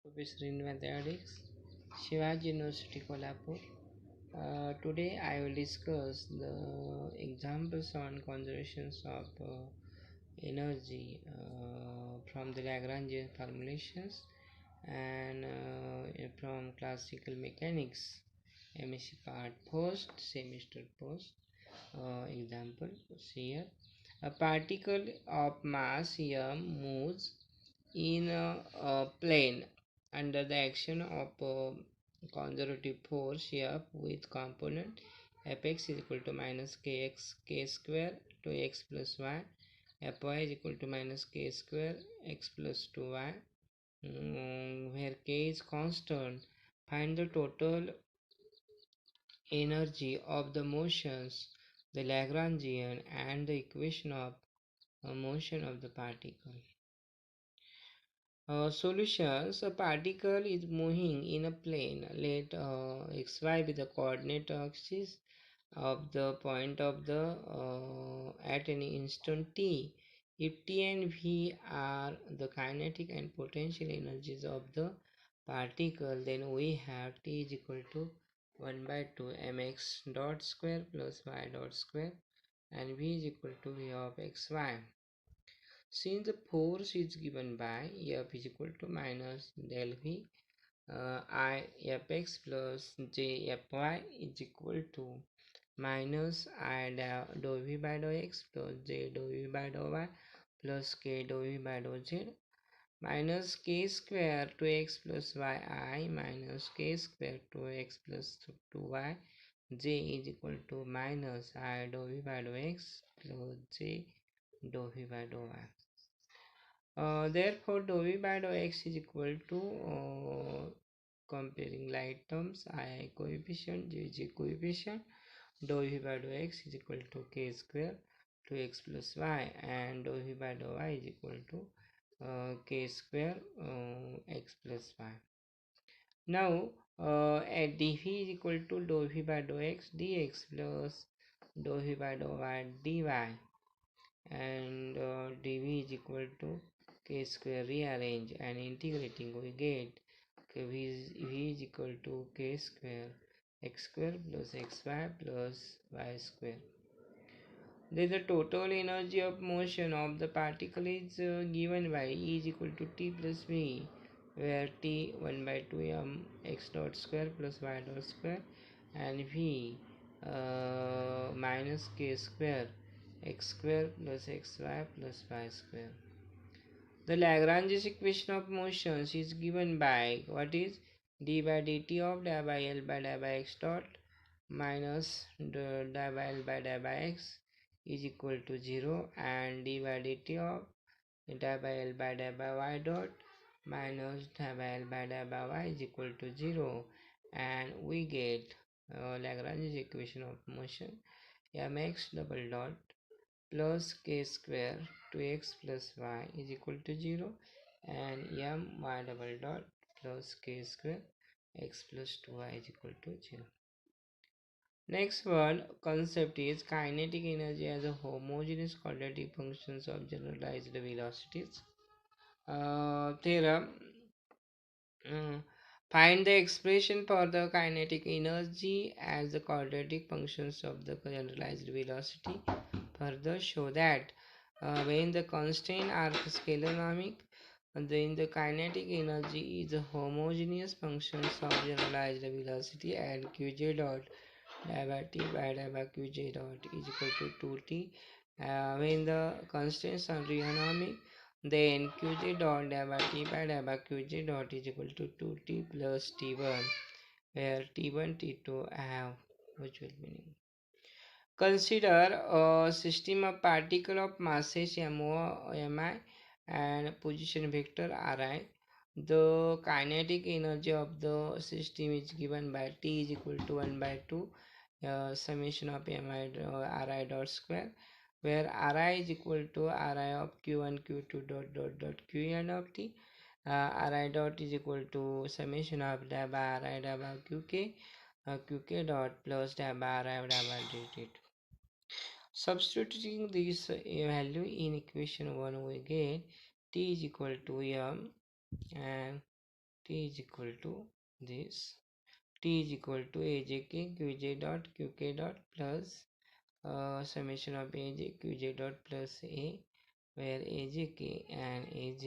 Professor in Mathematics, Shivaji University, Kolhapur. Today I will discuss the examples on conservations of energy from the Lagrangian formulations and from classical mechanics. MSc part post semester post example here. A particle of mass m moves in a plane under the action of a conservative force F with component fx is equal to minus kx k square to x plus y, fy is equal to minus k square x plus 2y, where k is constant. Find the total energy of the motions, the Lagrangian, and the equation of motion of the particle. Solutions. A particle is moving in a plane. Let xy be the coordinate axis of the point of the at any instant t. If t and v are the kinetic and potential energies of the particle, then we have t is equal to 1 by 2 mx dot square plus y dot square, and v is equal to v of xy. Since the force is given by F is equal to minus del V I Fx plus J Fy is equal to minus I dou V by dou X plus J dou V by dou Y plus K dou V by dou Z minus K square 2x plus yi minus K square 2x plus 2y J is equal to minus I dou V by dou X plus J dou V by dou Y. Therefore, dou v by dou x is equal to comparing like terms I coefficient, j coefficient, dou v by dou x is equal to k square 2x plus y, and dou v by dou y is equal to k square x plus y. Now, at dv is equal to dou v by dou x dx plus dou v by dou y dy, and dv is equal to k square. Rearrange and integrating, we get v is equal to k square x square plus xy plus y square. Then the total energy of motion of the particle is given by E is equal to t plus v, where t 1 by 2 m x dot square plus y dot square, and v minus k square x square plus xy plus y square. The Lagrange's equation of motions is given by what is d by dt of di by L by di by x dot minus di by L by di by x is equal to 0, and d by dt of di by L by di by y dot minus di by L by di by y is equal to 0, and we get Lagrange's equation of motion mx double dot plus k square 2x plus y is equal to 0, and my double dot plus k square x plus 2y is equal to 0. Next one concept is kinetic energy as a homogeneous quadratic functions of generalized velocities. Theorem. Find the expression for the kinetic energy as the quadratic functions of the generalized velocity. Further show that when the constant are scalaric, then the kinetic energy is a homogeneous functions of generalized velocity, and qj dot di by t by di by qj dot is equal to 2t. When the constants are reharmonic, then qj dot di by t by di by qj dot is equal to 2t plus t1, where t1 t2 have mutual meaning. Consider a system of particle of masses mi and position vector ri. The kinetic energy of the system is given by T is equal to 1 by 2 summation of mi ri dot square, where ri is equal to ri of q1 q2 dot dot dot qn of t. Ri dot is equal to summation of di by ri di by qk qk dot plus di by ri di by dt. Substituting this value in equation 1, we get t is equal to m and T is equal to this. T is equal to Ajk Qj dot Qk dot plus summation of Aj Qj dot plus A, where Ajk and Aj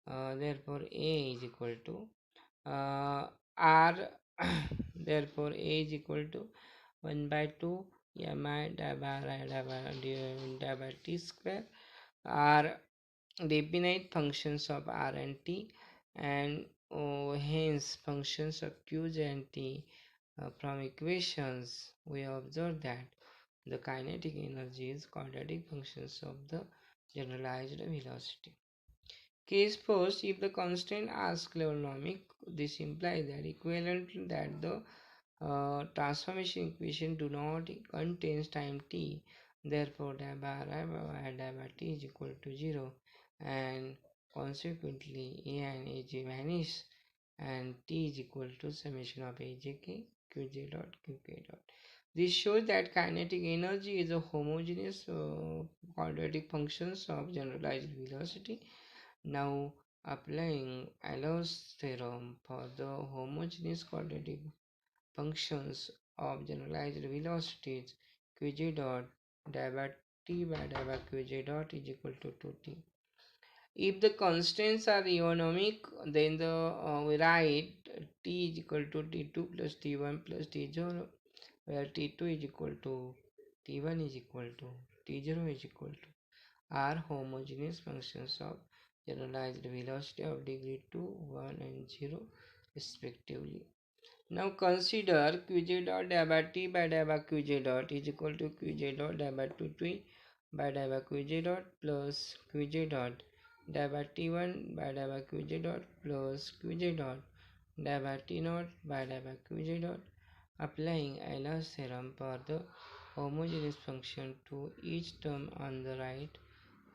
are. Therefore A is equal to R. Therefore A is equal to 1 by 2 mi by T square are definite functions of R and T, and hence functions of Qj and T. From equations we observe that the kinetic energy is quadratic functions of the generalized velocity. Case first, if the constant are scleronomic, this implies that equivalent that the transformation equation do not contain time t. Therefore, d by t is equal to 0, and consequently A and Aj vanish, and t is equal to summation of Ajk Qj dot Qk dot. This shows that kinetic energy is a homogeneous quadratic functions of generalized velocity. Now, applying Euler's theorem for the homogeneous quadratic functions of generalized velocities, Qj dot by t by Qj dot is equal to 2t. If the constants are eunomic, then we write t is equal to t2 plus t1 plus t0, where t2 is equal to t1 is equal to t0 is equal to are homogeneous functions of generalized velocity of degree 2, 1 and 0 respectively. Now consider Qj dot by t by Qj dot is equal to Qj dot by 2t by Qj dot plus Qj dot by t1 by Qj dot plus Qj dot by t naught by Qj dot. Applying Euler's theorem for the homogeneous function to each term on the right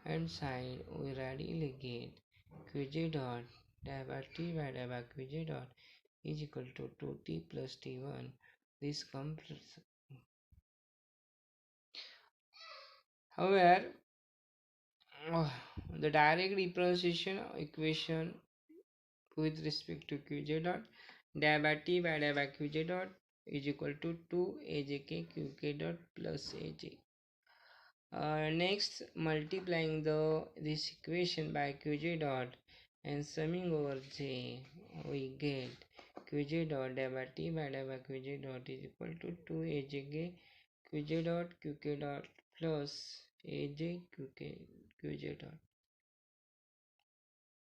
hand side, we readily get Qj dot by t by Qj dot is equal to 2t plus t1. This completes. However, the direct differentiation equation with respect to Qj dot by t by Qj dot is equal to 2 Ajk Qk dot plus Aj. Next, multiplying this equation by Qj dot and summing over J, we get Qj dot by t by Qj dot is equal to 2 Ajk Qj dot Qk dot plus Aj Qj dot.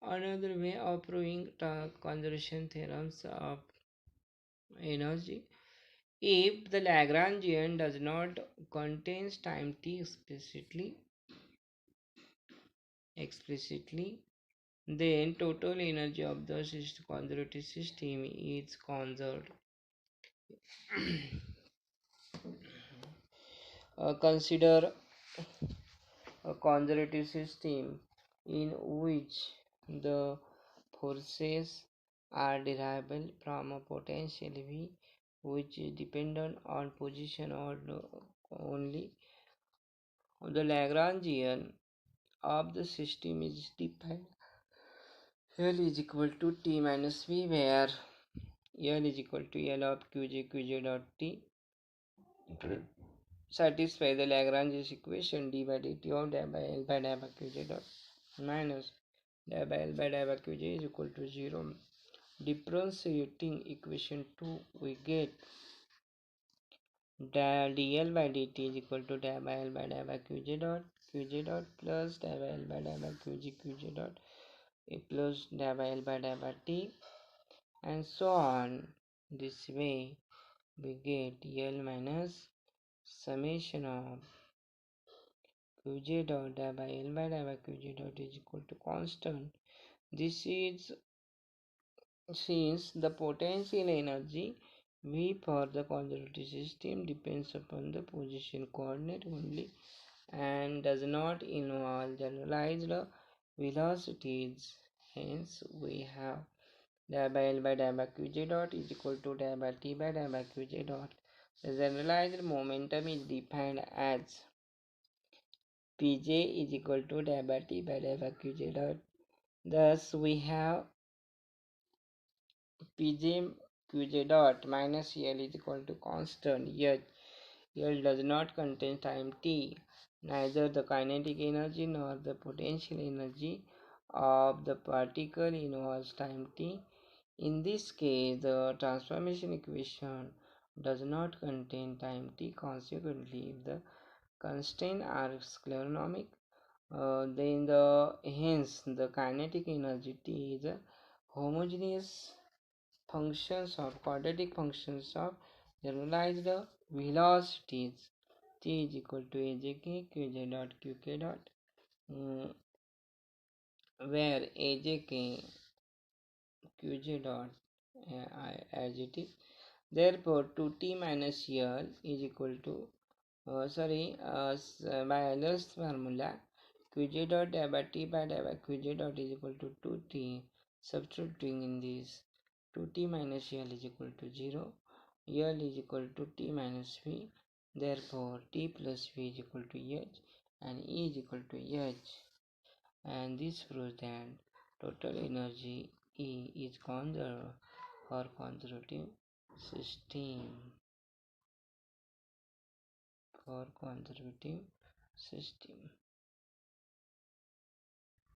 Another way of proving the conservation theorems of energy: if the Lagrangian does not contain time t explicitly, then total energy of the conservative system is conserved. Consider a conservative system in which the forces are derivable from a potential V, which is dependent on position or only. The Lagrangian of the system is defined L is equal to T minus V, where L is equal to L of Qj dot T. Satisfy the Lagrange's equation d by dt of d by L by Qj dot minus d by L by Qj is equal to 0. Differentiating equation 2, we get dl by dt is equal to d by L by Qj dot plus d by L by Qj dot a plus d by L by t, and so on. This way we get L minus summation of Qj dot by L by Qj dot is equal to constant. This is since the potential energy V for the conservative system depends upon the position coordinate only and does not involve generalized velocities. Hence, we have d by L by Qj dot is equal to d by T by Qj dot. The generalized momentum is defined as Pj is equal to d by T by Qj dot. Thus, we have Pj Qj dot minus L is equal to constant H. L does not contain time t. Neither the kinetic energy nor the potential energy of the particle involves time t. In this case, the transformation equation does not contain time t. Consequently, if the constraints are scleronomic, then the kinetic energy t is a homogeneous functions of quadratic functions of generalized velocities. T is equal to ajk qj dot qk dot, mm, where ajk qj dot as it is. Therefore, 2t minus L is equal to by Euler's formula, qj dot di by t by di by qj dot is equal to 2t. Substituting in this, 2t minus L is equal to 0. L is equal to t minus v. Therefore, t plus v is equal to h and E is equal to h. And this proves that total energy E is conserved for conservative system. For conservative system.